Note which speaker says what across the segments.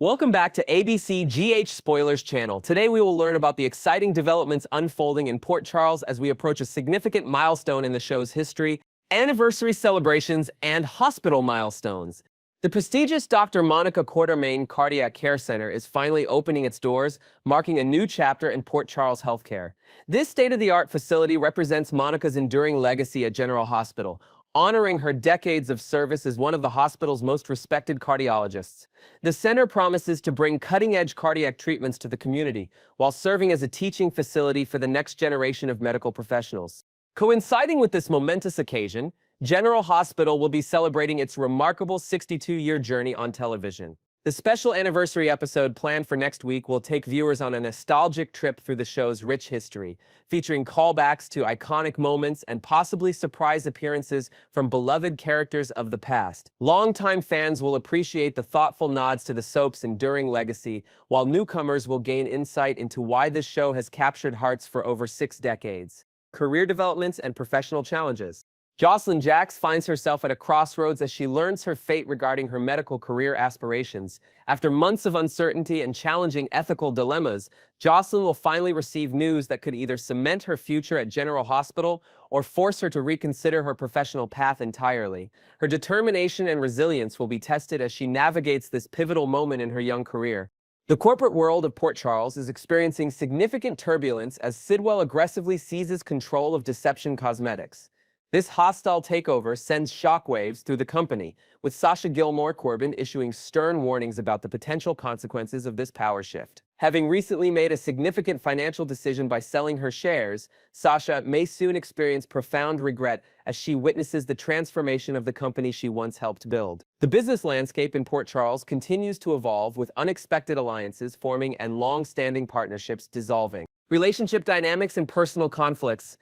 Speaker 1: Welcome back to ABC GH Spoilers channel. Today we will learn about the exciting developments unfolding in Port Charles as we approach a significant milestone in the show's history, anniversary celebrations, and hospital milestones. The prestigious Dr. Monica Quartermain Cardiac Care Center is finally opening its doors, marking a new chapter in Port Charles healthcare. This state-of-the-art facility represents Monica's enduring legacy at General Hospital, honoring her decades of service as one of the hospital's most respected cardiologists. The center promises to bring cutting-edge cardiac treatments to the community, while serving as a teaching facility for the next generation of medical professionals. Coinciding with this momentous occasion, General Hospital will be celebrating its remarkable 62-year journey on television. The special anniversary episode planned for next week will take viewers on a nostalgic trip through the show's rich history, featuring callbacks to iconic moments and possibly surprise appearances from beloved characters of the past. Longtime fans will appreciate the thoughtful nods to the soap's enduring legacy, while newcomers will gain insight into why this show has captured hearts for over 6 decades. Career developments and professional challenges. Jocelyn Jacks finds herself at a crossroads as she learns her fate regarding her medical career aspirations. After months of uncertainty and challenging ethical dilemmas, Jocelyn will finally receive news that could either cement her future at General Hospital or force her to reconsider her professional path entirely. Her determination and resilience will be tested as she navigates this pivotal moment in her young career. The corporate world of Port Charles is experiencing significant turbulence as Sidwell aggressively seizes control of Deception Cosmetics. This hostile takeover sends shockwaves through the company, with Sasha Gilmore Corbin issuing stern warnings about the potential consequences of this power shift. Having recently made a significant financial decision by selling her shares, Sasha may soon experience profound regret as she witnesses the transformation of the company she once helped build. The business landscape in Port Charles continues to evolve, with unexpected alliances forming and long-standing partnerships dissolving. Relationship dynamics and personal conflicts.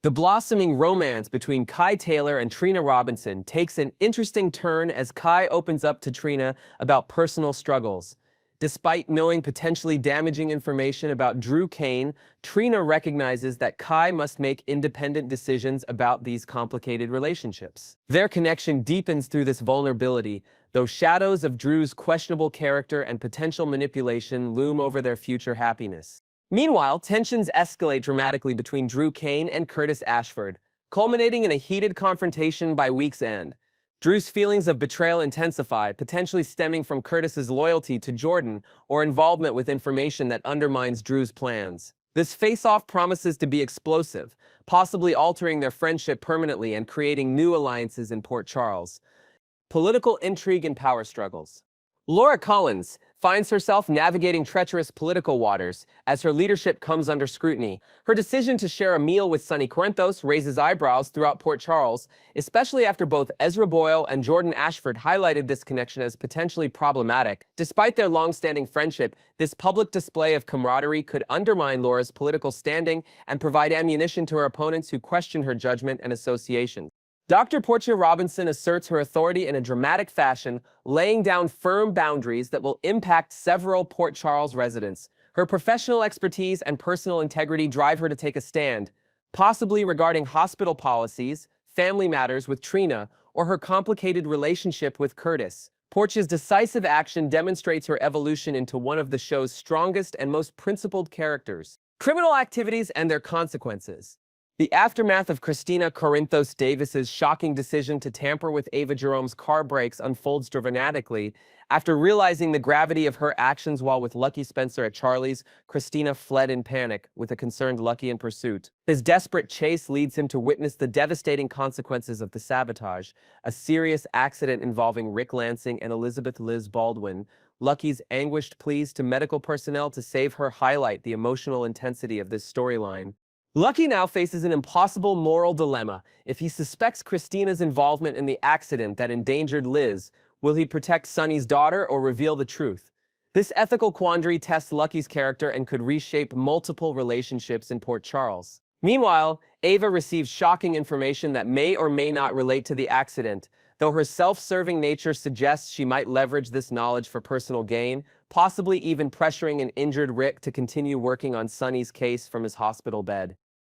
Speaker 1: The blossoming romance between Kai Taylor and Trina Robinson takes an interesting turn as Kai opens up to Trina about personal struggles. Despite knowing potentially damaging information about Drew Kane, Trina recognizes that Kai must make independent decisions about these complicated relationships. Their connection deepens through this vulnerability, though shadows of Drew's questionable character and potential manipulation loom over their future happiness. Meanwhile, tensions escalate dramatically between Drew Kane and Curtis Ashford, culminating in a heated confrontation by week's end. Drew's feelings of betrayal intensify, potentially stemming from Curtis's loyalty to Jordan or involvement with information that undermines Drew's plans. This face-off promises to be explosive, possibly altering their friendship permanently and creating new alliances in Port Charles. Political intrigue and power struggles. Laura Collins finds herself navigating treacherous political waters as her leadership comes under scrutiny. Her decision to share a meal with Sonny Corinthos raises eyebrows throughout Port Charles, especially after both Ezra Boyle and Jordan Ashford highlighted this connection as potentially problematic. Despite their long-standing friendship, this public display of camaraderie could undermine Laura's political standing and provide ammunition to her opponents who question her judgment and association. Dr. Portia Robinson asserts her authority in a dramatic fashion, laying down firm boundaries that will impact several Port Charles residents. Her professional expertise and personal integrity drive her to take a stand, possibly regarding hospital policies, family matters with Trina, or her complicated relationship with Curtis. Portia's decisive action demonstrates her evolution into one of the show's strongest and most principled characters. Criminal activities and their consequences. The aftermath of Christina Corinthos Davis's shocking decision to tamper with Ava Jerome's car brakes unfolds dramatically. After realizing the gravity of her actions while with Lucky Spencer at Charlie's, Christina fled in panic, with a concerned Lucky in pursuit. His desperate chase leads him to witness the devastating consequences of the sabotage, a serious accident involving Rick Lansing and Elizabeth Liz Baldwin. Lucky's anguished pleas to medical personnel to save her highlight the emotional intensity of this storyline. Lucky now faces an impossible moral dilemma. If he suspects Christina's involvement in the accident that endangered Liz, will he protect Sonny's daughter or reveal the truth? This ethical quandary tests Lucky's character and could reshape multiple relationships in Port Charles. Meanwhile, Ava receives shocking information that may or may not relate to the accident, though her self-serving nature suggests she might leverage this knowledge for personal gain, possibly even pressuring an injured Rick to continue working on Sonny's case from his hospital bed.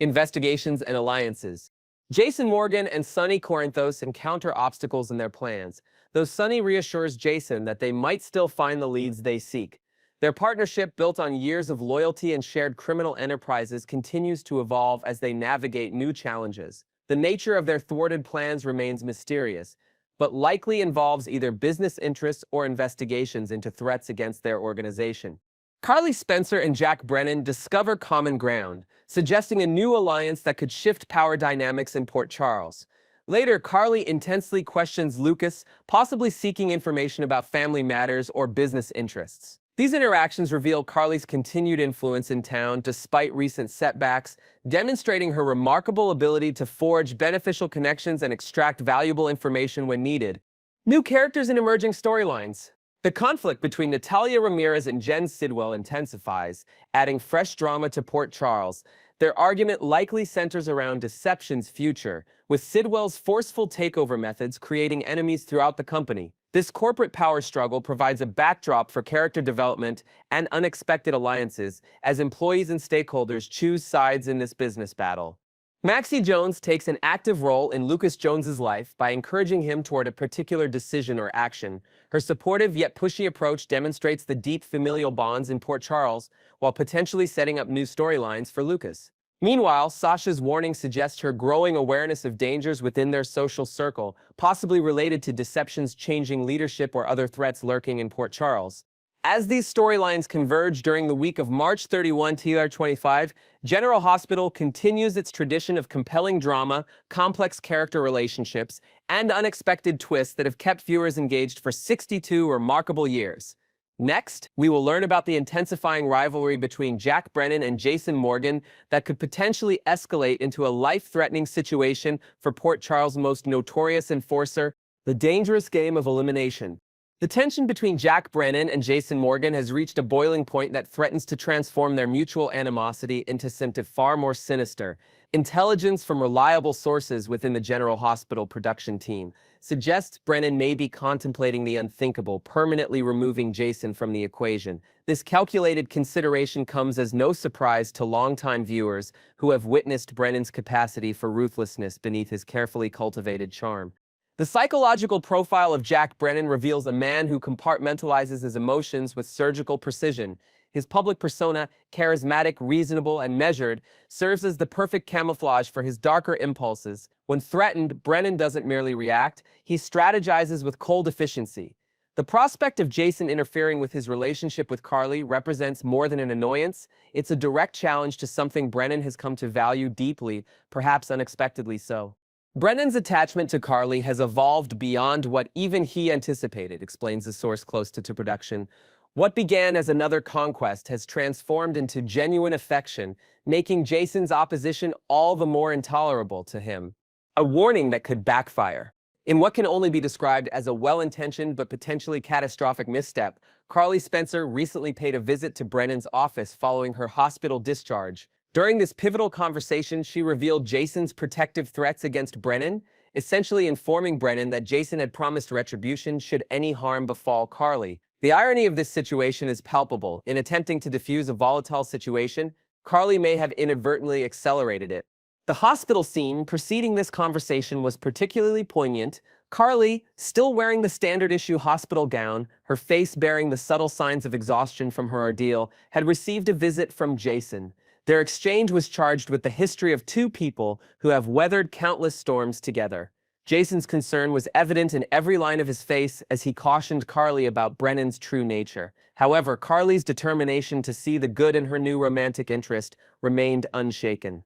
Speaker 1: Investigations and alliances. Jason Morgan and Sonny Corinthos encounter obstacles in their plans. though Sunny reassures Jason that they might still find the leads they seek. Their partnership, built on years of loyalty and shared criminal enterprises, continues to evolve as they navigate new challenges. The nature of their thwarted plans remains mysterious, but likely involves either business interests or investigations into threats against their organization. Carly Spencer and Jack Brennan discover common ground, suggesting a new alliance that could shift power dynamics in Port Charles. Later, Carly intensely questions Lucas, possibly seeking information about family matters or business interests. These interactions reveal Carly's continued influence in town despite recent setbacks, demonstrating her remarkable ability to forge beneficial connections and extract valuable information when needed. New characters and emerging storylines. The conflict between Natalia Ramirez and Jen Sidwell intensifies, adding fresh drama to Port Charles. Their argument likely centers around deception's future, with Sidwell's forceful takeover methods creating enemies throughout the company. This corporate power struggle provides a backdrop for character development and unexpected alliances as employees and stakeholders choose sides in this business battle. Maxie Jones takes an active role in Lucas Jones's life by encouraging him toward a particular decision or action. Her supportive yet pushy approach demonstrates the deep familial bonds in Port Charles, while potentially setting up new storylines for Lucas. Meanwhile, Sasha's warning suggests her growing awareness of dangers within their social circle, possibly related to deception's changing leadership or other threats lurking in Port Charles. As these storylines converge during the week of March 31, 2025, General Hospital continues its tradition of compelling drama, complex character relationships, and unexpected twists that have kept viewers engaged for 62 remarkable years. Next, we will learn about the intensifying rivalry between Jack Brennan and Jason Morgan that could potentially escalate into a life-threatening situation for Port Charles' most notorious enforcer, the dangerous game of elimination. The tension between Jack Brennan and Jason Morgan has reached a boiling point that threatens to transform their mutual animosity into something far more sinister. Intelligence from reliable sources within the General Hospital production team suggests Brennan may be contemplating the unthinkable, permanently removing Jason from the equation. This calculated consideration comes as no surprise to longtime viewers who have witnessed Brennan's capacity for ruthlessness beneath his carefully cultivated charm. The psychological profile of Jack Brennan reveals a man who compartmentalizes his emotions with surgical precision. His public persona, charismatic, reasonable, and measured, serves as the perfect camouflage for his darker impulses. When threatened, Brennan doesn't merely react, he strategizes with cold efficiency. The prospect of Jason interfering with his relationship with Carly represents more than an annoyance. It's a direct challenge to something Brennan has come to value deeply, perhaps unexpectedly so. Brennan's attachment to Carly has evolved beyond what even he anticipated, explains a source close to production. What began as another conquest has transformed into genuine affection, making Jason's opposition all the more intolerable to him. A warning that could backfire. In what can only be described as a well-intentioned but potentially catastrophic misstep, Carly Spencer recently paid a visit to Brennan's office following her hospital discharge. During this pivotal conversation, she revealed Jason's protective threats against Brennan, essentially informing Brennan that Jason had promised retribution should any harm befall Carly. The irony of this situation is palpable. In attempting to defuse a volatile situation, Carly may have inadvertently accelerated it. The hospital scene preceding this conversation was particularly poignant. Carly, still wearing the standard-issue hospital gown, her face bearing the subtle signs of exhaustion from her ordeal, had received a visit from Jason. Their exchange was charged with the history of two people who have weathered countless storms together. Jason's concern was evident in every line of his face as he cautioned Carly about Brennan's true nature. However, Carly's determination to see the good in her new romantic interest remained unshaken.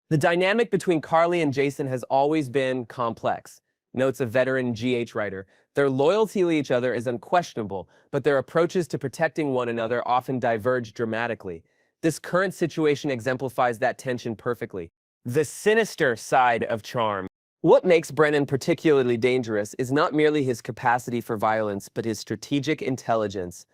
Speaker 1: The dynamic between Carly and Jason has always been complex, notes a veteran GH writer. Their loyalty to each other is unquestionable, but their approaches to protecting one another often diverge dramatically. This current situation exemplifies that tension perfectly. The sinister side of charm. What makes Brennan particularly dangerous is not merely his capacity for violence, but his strategic intelligence.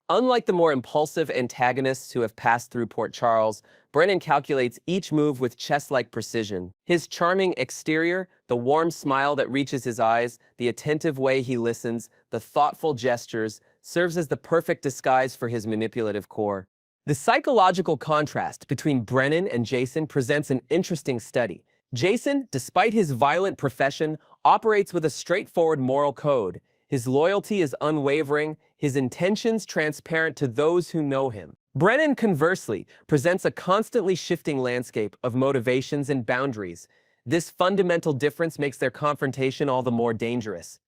Speaker 1: Unlike the more impulsive antagonists who have passed through Port Charles, Brennan calculates each move with chess-like precision. His charming exterior, the warm smile that reaches his eyes, the attentive way he listens, the thoughtful gestures, serves as the perfect disguise for his manipulative core. The psychological contrast between Brennan and Jason presents an interesting study. Jason, despite his violent profession, operates with a straightforward moral code. His loyalty is unwavering, his intentions transparent to those who know him. Brennan, conversely, presents a constantly shifting landscape of motivations and boundaries. This fundamental difference makes their confrontation all the more dangerous.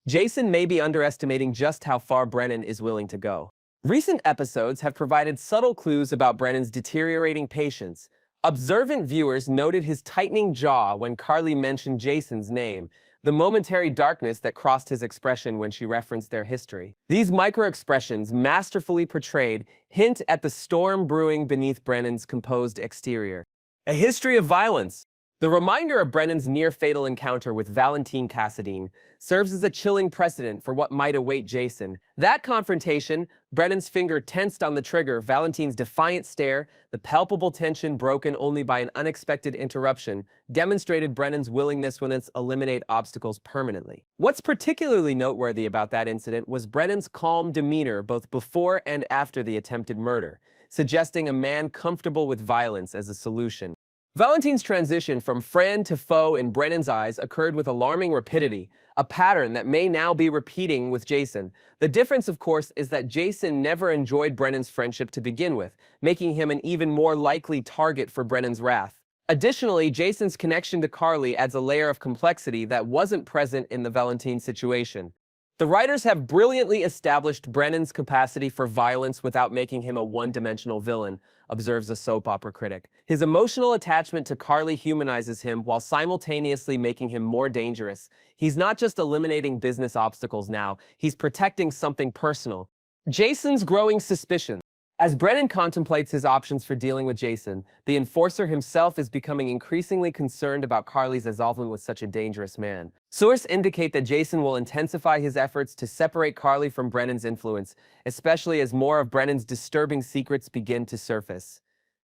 Speaker 1: Jason may be underestimating just how far Brennan is willing to go. Recent episodes have provided subtle clues about Brennan's deteriorating patience. Observant viewers noted his tightening jaw when Carly mentioned Jason's name, the momentary darkness that crossed his expression when she referenced their history. These micro-expressions, masterfully portrayed, hint at the storm brewing beneath Brennan's composed exterior. A history of violence. The reminder of Brennan's near-fatal encounter with Valentine Cassadine serves as a chilling precedent for what might await Jason. That confrontation, Brennan's finger tensed on the trigger, Valentine's defiant stare, the palpable tension broken only by an unexpected interruption, demonstrated Brennan's willingness to eliminate obstacles permanently. What's particularly noteworthy about that incident was Brennan's calm demeanor both before and after the attempted murder, suggesting a man comfortable with violence as a solution. Valentine's transition from friend to foe in Brennan's eyes occurred with alarming rapidity, a pattern that may now be repeating with Jason. The difference, of course, is that Jason never enjoyed Brennan's friendship to begin with, making him an even more likely target for Brennan's wrath. Additionally, Jason's connection to Carly adds a layer of complexity that wasn't present in the Valentine situation. The writers have brilliantly established Brennan's capacity for violence without making him a one-dimensional villain, observes a soap opera critic. His emotional attachment to Carly humanizes him while simultaneously making him more dangerous. He's not just eliminating business obstacles now, he's protecting something personal. Jason's growing suspicion. As Brennan contemplates his options for dealing with Jason, the enforcer himself is becoming increasingly concerned about Carly's involvement with such a dangerous man. Sources indicate that Jason will intensify his efforts to separate Carly from Brennan's influence, especially as more of Brennan's disturbing secrets begin to surface.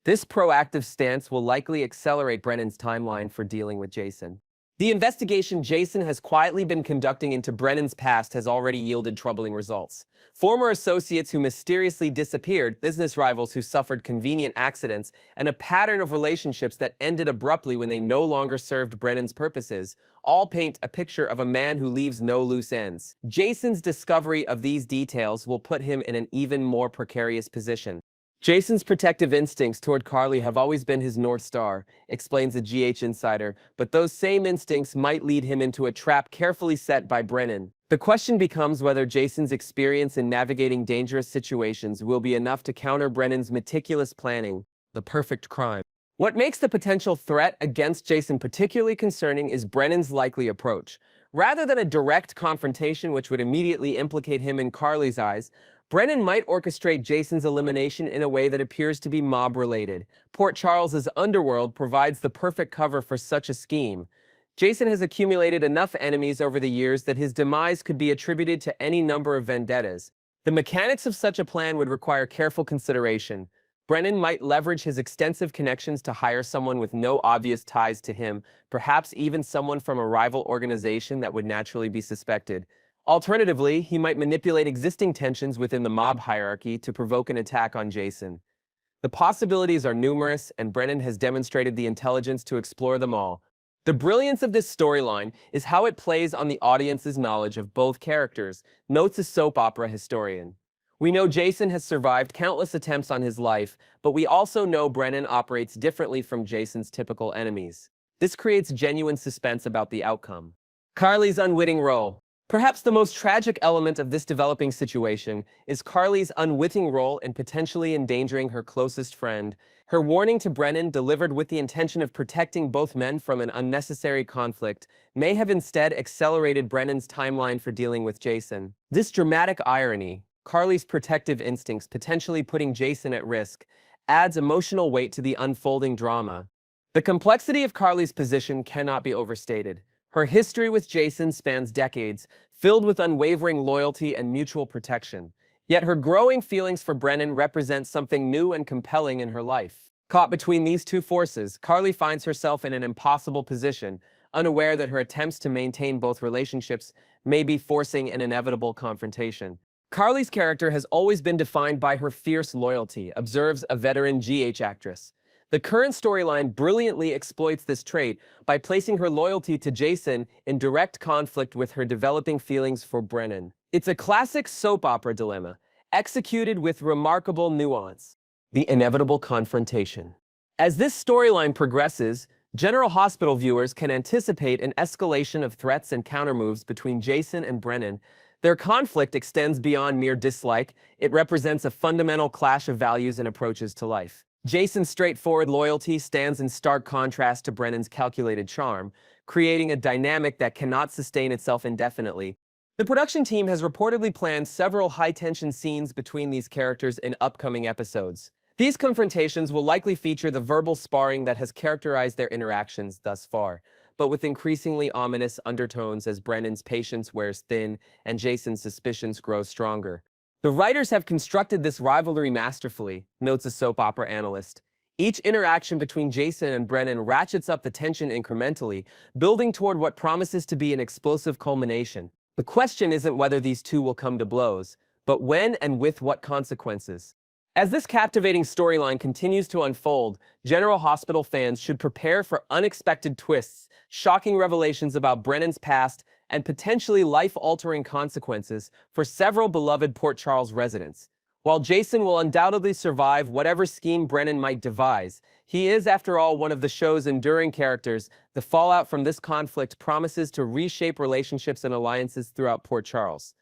Speaker 1: This proactive stance will likely accelerate Brennan's timeline for dealing with Jason. The investigation Jason has quietly been conducting into Brennan's past has already yielded troubling results. Former associates who mysteriously disappeared, business rivals who suffered convenient accidents, and a pattern of relationships that ended abruptly when they no longer served Brennan's purposes, all paint a picture of a man who leaves no loose ends. Jason's discovery of these details will put him in an even more precarious position. Jason's protective instincts toward Carly have always been his North Star, explains a GH insider, but those same instincts might lead him into a trap carefully set by Brennan. The question becomes whether Jason's experience in navigating dangerous situations will be enough to counter Brennan's meticulous planning, the perfect crime. What makes the potential threat against Jason particularly concerning is Brennan's likely approach. Rather than a direct confrontation which would immediately implicate him in Carly's eyes, Brennan might orchestrate Jason's elimination in a way that appears to be mob-related. Port Charles's underworld provides the perfect cover for such a scheme. Jason has accumulated enough enemies over the years that his demise could be attributed to any number of vendettas. The mechanics of such a plan would require careful consideration. Brennan might leverage his extensive connections to hire someone with no obvious ties to him, perhaps even someone from a rival organization that would naturally be suspected. Alternatively, he might manipulate existing tensions within the mob hierarchy to provoke an attack on Jason. The possibilities are numerous, and Brennan has demonstrated the intelligence to explore them all. The brilliance of this storyline is how it plays on the audience's knowledge of both characters, notes a soap opera historian. We know Jason has survived countless attempts on his life, but we also know Brennan operates differently from Jason's typical enemies. This creates genuine suspense about the outcome. Carly's unwitting role. Perhaps the most tragic element of this developing situation is Carly's unwitting role in potentially endangering her closest friend. Her warning to Brennan, delivered with the intention of protecting both men from an unnecessary conflict, may have instead accelerated Brennan's timeline for dealing with Jason. This dramatic irony, Carly's protective instincts potentially putting Jason at risk, adds emotional weight to the unfolding drama. The complexity of Carly's position cannot be overstated. Her history with Jason spans decades, filled with unwavering loyalty and mutual protection. Yet her growing feelings for Brennan represent something new and compelling in her life. Caught between these two forces, Carly finds herself in an impossible position, unaware that her attempts to maintain both relationships may be forcing an inevitable confrontation. Carly's character has always been defined by her fierce loyalty, observes a veteran GH actress. The current storyline brilliantly exploits this trait by placing her loyalty to Jason in direct conflict with her developing feelings for Brennan. It's a classic soap opera dilemma, executed with remarkable nuance. The inevitable confrontation. As this storyline progresses, General Hospital viewers can anticipate an escalation of threats and countermoves between Jason and Brennan. Their conflict extends beyond mere dislike. It represents a fundamental clash of values and approaches to life. Jason's straightforward loyalty stands in stark contrast to Brennan's calculated charm, creating a dynamic that cannot sustain itself indefinitely. The production team has reportedly planned several high-tension scenes between these characters in upcoming episodes. These confrontations will likely feature the verbal sparring that has characterized their interactions thus far, but with increasingly ominous undertones as Brennan's patience wears thin and Jason's suspicions grow stronger. The writers have constructed this rivalry masterfully, notes a soap opera analyst. Each interaction between Jason and Brennan ratchets up the tension incrementally, building toward what promises to be an explosive culmination. The question isn't whether these two will come to blows, but when and with what consequences. As this captivating storyline continues to unfold, General Hospital fans should prepare for unexpected twists, shocking revelations about Brennan's past, and potentially life-altering consequences for several beloved Port Charles residents. While Jason will undoubtedly survive whatever scheme Brennan might devise, he is, after all, one of the show's enduring characters. The fallout from this conflict promises to reshape relationships and alliances throughout Port Charles.